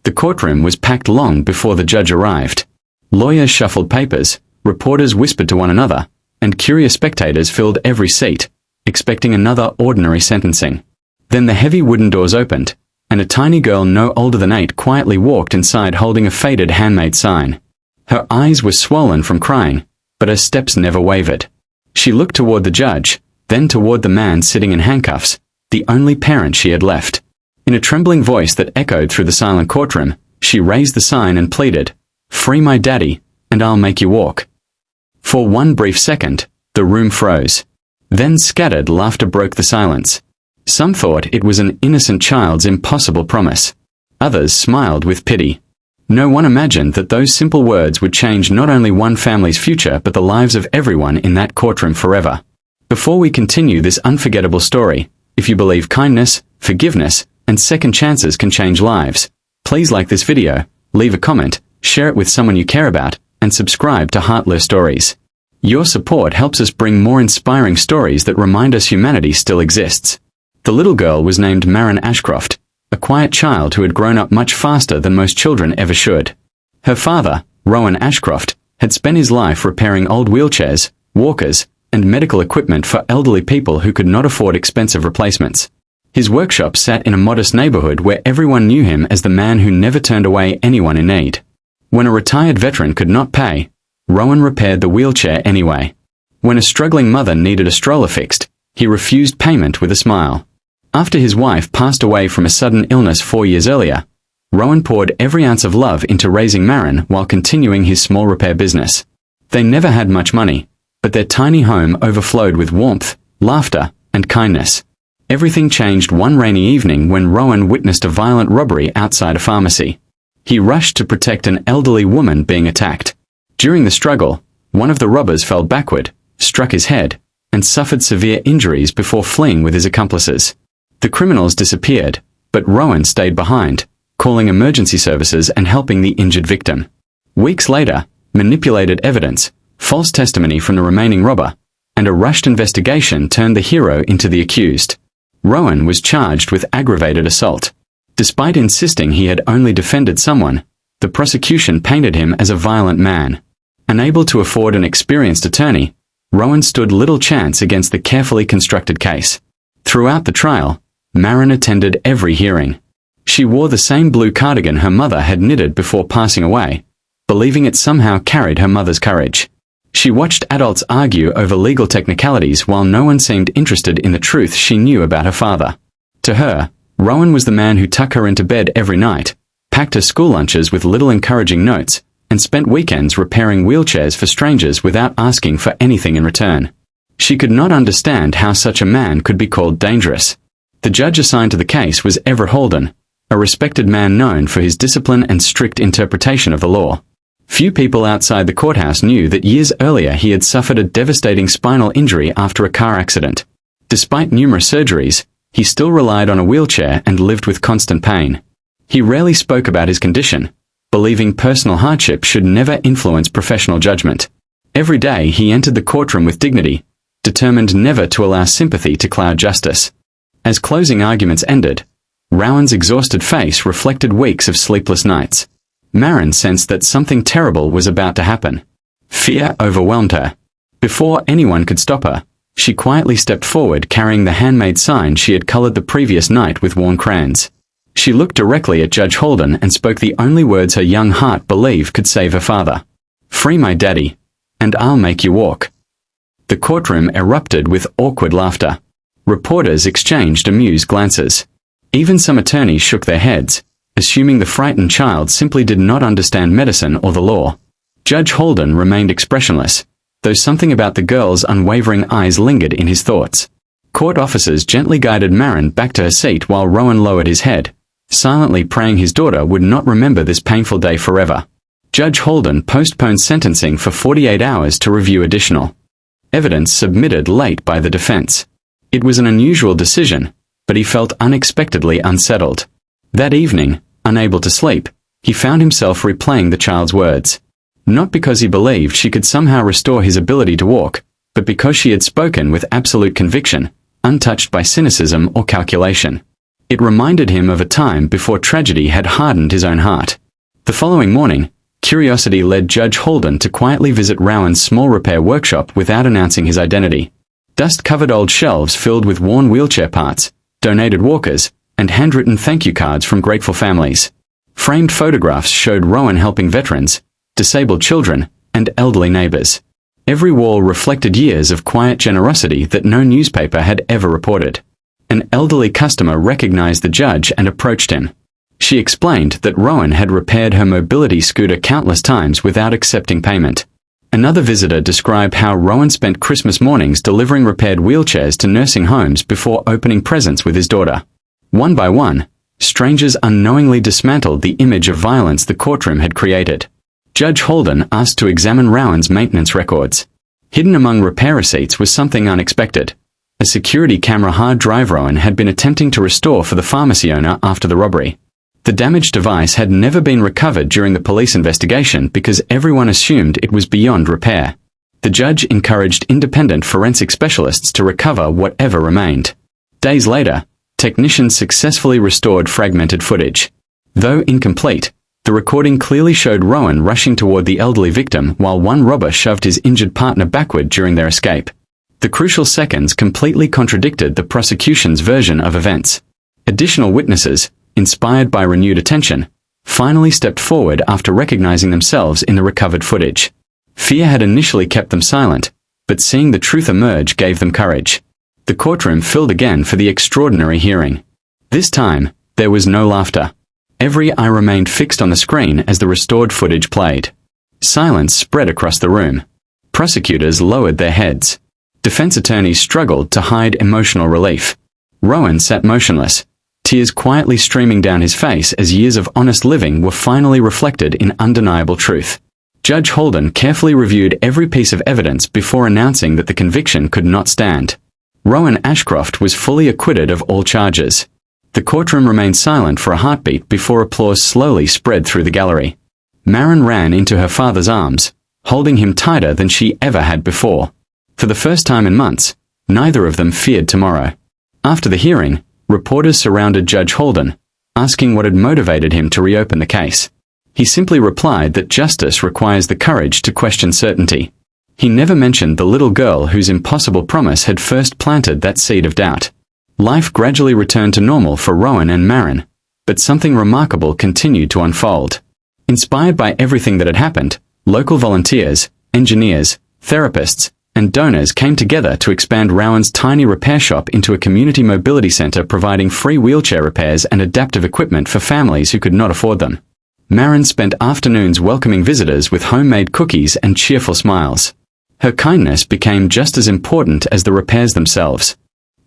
The courtroom was packed long before the judge arrived. Lawyers shuffled papers, reporters whispered to one another, and curious spectators filled every seat, expecting another ordinary sentencing. Then the heavy wooden doors opened, and a tiny girl no older than 8 quietly walked inside holding a faded handmade sign. Her eyes were swollen from crying, but her steps never wavered. She looked toward the judge, then toward the man sitting in handcuffs, the only parent she had left. In a trembling voice that echoed through the silent courtroom, she raised the sign and pleaded, "Free my daddy, and I'll make you walk." For one brief second, the room froze. Then scattered laughter broke the silence. Some thought it was an innocent child's impossible promise. Others smiled with pity. No one imagined that those simple words would change not only one family's future but the lives of everyone in that courtroom forever. Before we continue this unforgettable story, if you believe kindness, forgiveness, and second chances can change lives, please like this video, leave a comment, share it with someone you care about, and subscribe to HeartLure Stories. Your support helps us bring more inspiring stories that remind us humanity still exists. The little girl was named Maren Ashcroft, a quiet child who had grown up much faster than most children ever should. Her father, Rowan Ashcroft, had spent his life repairing old wheelchairs, walkers, and medical equipment for elderly people who could not afford expensive replacements. His workshop sat in a modest neighborhood where everyone knew him as the man who never turned away anyone in need. When a retired veteran could not pay, Rowan repaired the wheelchair anyway. When a struggling mother needed a stroller fixed, he refused payment with a smile. After his wife passed away from a sudden illness 4 years earlier, Rowan poured every ounce of love into raising Maren while continuing his small repair business. They never had much money, but their tiny home overflowed with warmth, laughter, and kindness. Everything changed one rainy evening when Rowan witnessed a violent robbery outside a pharmacy. He rushed to protect an elderly woman being attacked. During the struggle, one of the robbers fell backward, struck his head, and suffered severe injuries before fleeing with his accomplices. The criminals disappeared, but Rowan stayed behind, calling emergency services and helping the injured victim. Weeks later, manipulated evidence, false testimony from the remaining robber, and a rushed investigation turned the hero into the accused. Rowan was charged with aggravated assault. Despite insisting he had only defended someone, the prosecution painted him as a violent man. Unable to afford an experienced attorney, Rowan stood little chance against the carefully constructed case. Throughout the trial, Maren attended every hearing. She wore the same blue cardigan her mother had knitted before passing away, believing it somehow carried her mother's courage. She watched adults argue over legal technicalities while no one seemed interested in the truth she knew about her father. To her, Rowan was the man who tucked her into bed every night, packed her school lunches with little encouraging notes, and spent weekends repairing wheelchairs for strangers without asking for anything in return. She could not understand how such a man could be called dangerous. The judge assigned to the case was Everett Holden, a respected man known for his discipline and strict interpretation of the law. Few people outside the courthouse knew that years earlier he had suffered a devastating spinal injury after a car accident. Despite numerous surgeries, he still relied on a wheelchair and lived with constant pain. He rarely spoke about his condition, believing personal hardship should never influence professional judgment. Every day he entered the courtroom with dignity, determined never to allow sympathy to cloud justice. As closing arguments ended, Rowan's exhausted face reflected weeks of sleepless nights. Maren sensed that something terrible was about to happen. Fear overwhelmed her. Before anyone could stop her, she quietly stepped forward carrying the handmade sign she had colored the previous night with worn crayons. She looked directly at Judge Holden and spoke the only words her young heart believed could save her father. "Free my daddy, and I'll make you walk." The courtroom erupted with awkward laughter. Reporters exchanged amused glances. Even some attorneys shook their heads, assuming the frightened child simply did not understand medicine or the law. Judge Holden remained expressionless, though something about the girl's unwavering eyes lingered in his thoughts. Court officers gently guided Maren back to her seat while Rowan lowered his head, silently praying his daughter would not remember this painful day forever. Judge Holden postponed sentencing for 48 hours to review additional evidence submitted late by the defense. It was an unusual decision, but he felt unexpectedly unsettled. That evening, unable to sleep, he found himself replaying the child's words. Not because he believed she could somehow restore his ability to walk, but because she had spoken with absolute conviction, untouched by cynicism or calculation. It reminded him of a time before tragedy had hardened his own heart. The following morning, curiosity led Judge Holden to quietly visit Rowan's small repair workshop without announcing his identity. Dust-covered old shelves filled with worn wheelchair parts, donated walkers, and handwritten thank you cards from grateful families. Framed photographs showed Rowan helping veterans, disabled children, and elderly neighbors. Every wall reflected years of quiet generosity that no newspaper had ever reported. An elderly customer recognized the judge and approached him. She explained that Rowan had repaired her mobility scooter countless times without accepting payment. Another visitor described how Rowan spent Christmas mornings delivering repaired wheelchairs to nursing homes before opening presents with his daughter. One by one, strangers unknowingly dismantled the image of violence the courtroom had created. Judge Holden asked to examine Rowan's maintenance records. Hidden among repair receipts was something unexpected. A security camera hard drive Rowan had been attempting to restore for the pharmacy owner after the robbery. The damaged device had never been recovered during the police investigation because everyone assumed it was beyond repair. The judge encouraged independent forensic specialists to recover whatever remained. Days later, technicians successfully restored fragmented footage. Though incomplete, the recording clearly showed Rowan rushing toward the elderly victim while one robber shoved his injured partner backward during their escape. The crucial seconds completely contradicted the prosecution's version of events. Additional witnesses, inspired by renewed attention, finally stepped forward after recognizing themselves in the recovered footage. Fear had initially kept them silent, but seeing the truth emerge gave them courage. The courtroom filled again for the extraordinary hearing. This time, there was no laughter. Every eye remained fixed on the screen as the restored footage played. Silence spread across the room. Prosecutors lowered their heads. Defense attorneys struggled to hide emotional relief. Rowan sat motionless, tears quietly streaming down his face as years of honest living were finally reflected in undeniable truth. Judge Holden carefully reviewed every piece of evidence before announcing that the conviction could not stand. Rowan Ashcroft was fully acquitted of all charges. The courtroom remained silent for a heartbeat before applause slowly spread through the gallery. Maren ran into her father's arms, holding him tighter than she ever had before. For the first time in months, neither of them feared tomorrow. After the hearing, reporters surrounded Judge Holden, asking what had motivated him to reopen the case. He simply replied that justice requires the courage to question certainty. He never mentioned the little girl whose impossible promise had first planted that seed of doubt. Life gradually returned to normal for Rowan and Maren, but something remarkable continued to unfold. Inspired by everything that had happened, local volunteers, engineers, therapists, and donors came together to expand Rowan's tiny repair shop into a community mobility center providing free wheelchair repairs and adaptive equipment for families who could not afford them. Maren spent afternoons welcoming visitors with homemade cookies and cheerful smiles. Her kindness became just as important as the repairs themselves.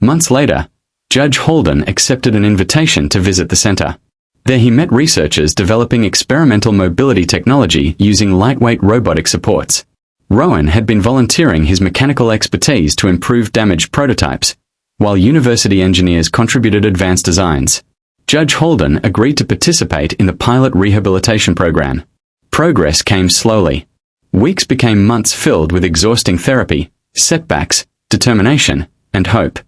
Months later, Judge Holden accepted an invitation to visit the center. There he met researchers developing experimental mobility technology using lightweight robotic supports. Rowan had been volunteering his mechanical expertise to improve damaged prototypes, while university engineers contributed advanced designs. Judge Holden agreed to participate in the pilot rehabilitation program. Progress came slowly. Weeks became months filled with exhausting therapy, setbacks, determination, and hope.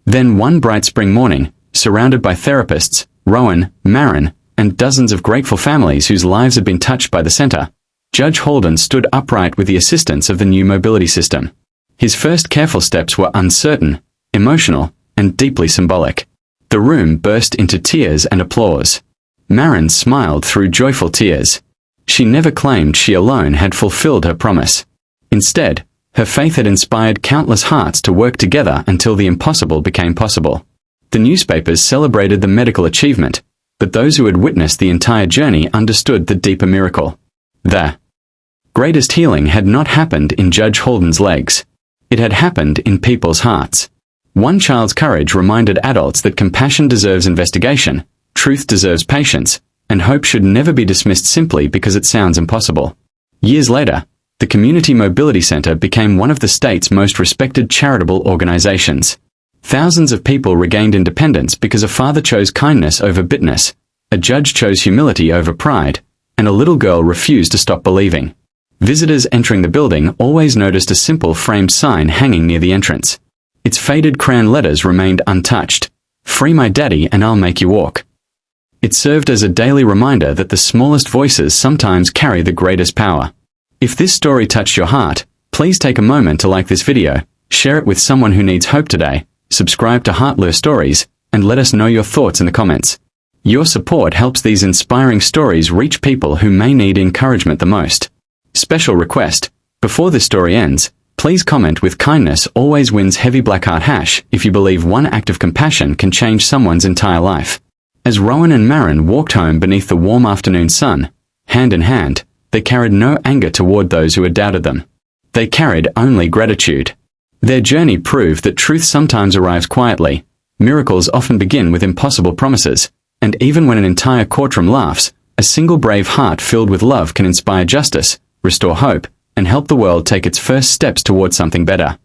Then one bright spring morning, surrounded by therapists, Rowan, Maren, and dozens of grateful families whose lives had been touched by the center, Judge Holden stood upright with the assistance of the new mobility system. His first careful steps were uncertain, emotional, and deeply symbolic. The room burst into tears and applause. Maren smiled through joyful tears. She never claimed she alone had fulfilled her promise. Instead, her faith had inspired countless hearts to work together until the impossible became possible. The newspapers celebrated the medical achievement, but those who had witnessed the entire journey understood the deeper miracle. The greatest healing had not happened in Judge Holden's legs. It had happened in people's hearts. One child's courage reminded adults that compassion deserves investigation, truth deserves patience, and hope should never be dismissed simply because it sounds impossible. Years later, the Community Mobility Center became one of the state's most respected charitable organizations. Thousands of people regained independence because a father chose kindness over bitterness, a judge chose humility over pride, and a little girl refused to stop believing. Visitors entering the building always noticed a simple framed sign hanging near the entrance. Its faded crayon letters remained untouched, Free my daddy and I'll make you walk. It served as a daily reminder that the smallest voices sometimes carry the greatest power. If this story touched your heart, please take a moment to like this video, share it with someone who needs hope today, subscribe to HeartLure Stories, and let us know your thoughts in the comments. Your support helps these inspiring stories reach people who may need encouragement the most. Special request: before this story ends, please comment with "Kindness always wins heavy black heart hash" if you believe one act of compassion can change someone's entire life. As Rowan and Marin walked home beneath the warm afternoon sun, hand in hand, they carried no anger toward those who had doubted them. They carried only gratitude. Their journey proved that truth sometimes arrives quietly, miracles often begin with impossible promises, and even when an entire courtroom laughs, a single brave heart filled with love can inspire justice, restore hope, and help the world take its first steps towards something better.